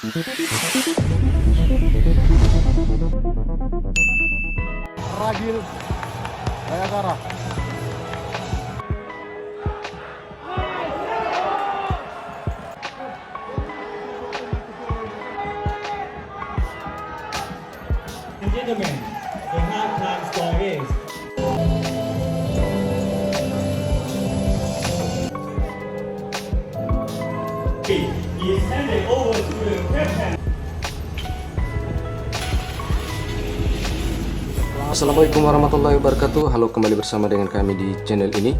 Ragil Bayangkara. And gentlemen, the halftime score is he is handed over to the captain. Assalamualaikum warahmatullahi wabarakatuh. Halo, kembali bersama dengan kami di channel ini.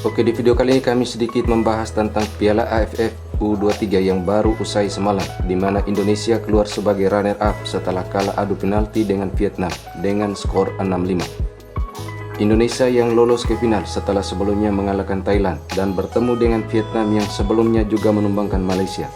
Oke, di video kali ini kami sedikit membahas tentang Piala AFF U23 yang baru usai semalam, di mana Indonesia keluar sebagai runner up setelah kalah adu penalti dengan Vietnam dengan skor 6-5. Indonesia yang lolos ke final setelah sebelumnya mengalahkan Thailand dan bertemu dengan Vietnam yang sebelumnya juga menumbangkan Malaysia.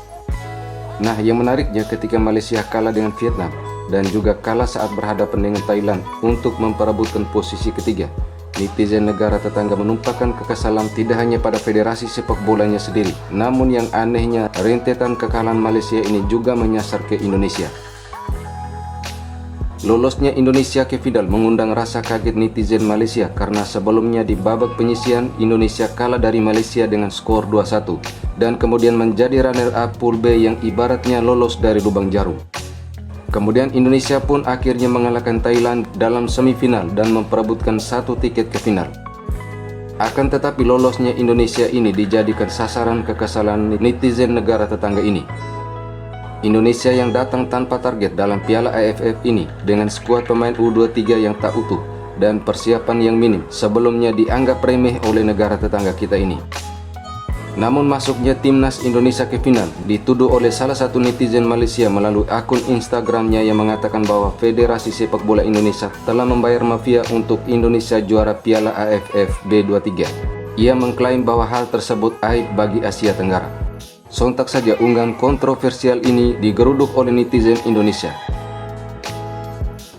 Nah, yang menariknya ketika Malaysia kalah dengan Vietnam dan juga kalah saat berhadapan dengan Thailand untuk memperebutkan posisi ketiga, netizen negara tetangga menumpahkan kekesalan tidak hanya pada federasi sepak bolanya sendiri, namun yang anehnya rentetan kekalahan Malaysia ini juga menyasar ke Indonesia. Lolosnya Indonesia ke final mengundang rasa kaget netizen Malaysia karena sebelumnya di babak penyisihan Indonesia kalah dari Malaysia dengan skor 2-1 dan kemudian menjadi runner up pool B yang ibaratnya lolos dari lubang jarum. Kemudian Indonesia pun akhirnya mengalahkan Thailand dalam semifinal dan memperebutkan satu tiket ke final. Akan tetapi lolosnya Indonesia ini dijadikan sasaran kekesalan netizen negara tetangga ini. Indonesia yang datang tanpa target dalam Piala AFF ini dengan skuad pemain U23 yang tak utuh dan persiapan yang minim sebelumnya dianggap remeh oleh negara tetangga kita ini. Namun masuknya timnas Indonesia ke final dituduh oleh salah satu netizen Malaysia melalui akun Instagramnya yang mengatakan bahwa Federasi Sepak Bola Indonesia telah membayar mafia untuk Indonesia juara Piala AFF B23. Ia mengklaim bahwa hal tersebut aib bagi Asia Tenggara. Sontak saja unggahan kontroversial ini digeruduk oleh netizen Indonesia.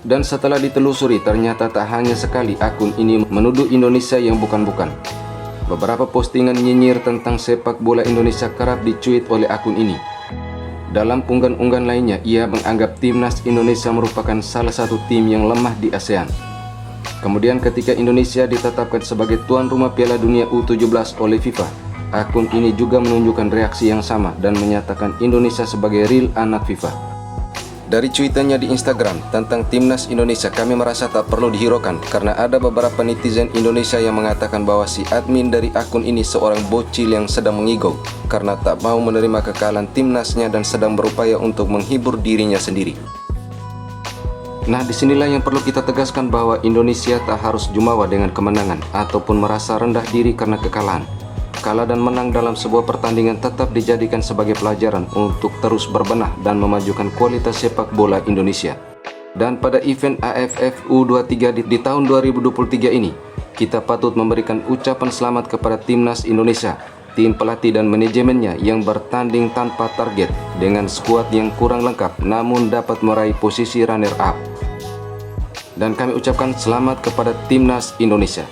Dan setelah ditelusuri ternyata tak hanya sekali akun ini menuduh Indonesia yang bukan-bukan. Beberapa postingan nyinyir tentang sepak bola Indonesia kerap dicuit oleh akun ini. Dalam unggahan-unggahan lainnya, ia menganggap timnas Indonesia merupakan salah satu tim yang lemah di ASEAN. Kemudian ketika Indonesia ditetapkan sebagai tuan rumah Piala Dunia U17 oleh FIFA, akun ini juga menunjukkan reaksi yang sama dan menyatakan Indonesia sebagai real anak FIFA. Dari cuitannya di Instagram tentang timnas Indonesia, kami merasa tak perlu dihiraukan karena ada beberapa netizen Indonesia yang mengatakan bahwa si admin dari akun ini seorang bocil yang sedang mengigau karena tak mau menerima kekalahan timnasnya dan sedang berupaya untuk menghibur dirinya sendiri. Nah, disinilah yang perlu kita tegaskan bahwa Indonesia tak harus jumawa dengan kemenangan ataupun merasa rendah diri karena kekalahan. Kalah dan menang dalam sebuah pertandingan tetap dijadikan sebagai pelajaran untuk terus berbenah dan memajukan kualitas sepak bola Indonesia. Dan pada event AFF U23 di tahun 2023 ini, kita patut memberikan ucapan selamat kepada timnas Indonesia, tim pelatih dan manajemennya yang bertanding tanpa target dengan skuad yang kurang lengkap namun dapat meraih posisi runner up. Dan kami ucapkan selamat kepada timnas Indonesia.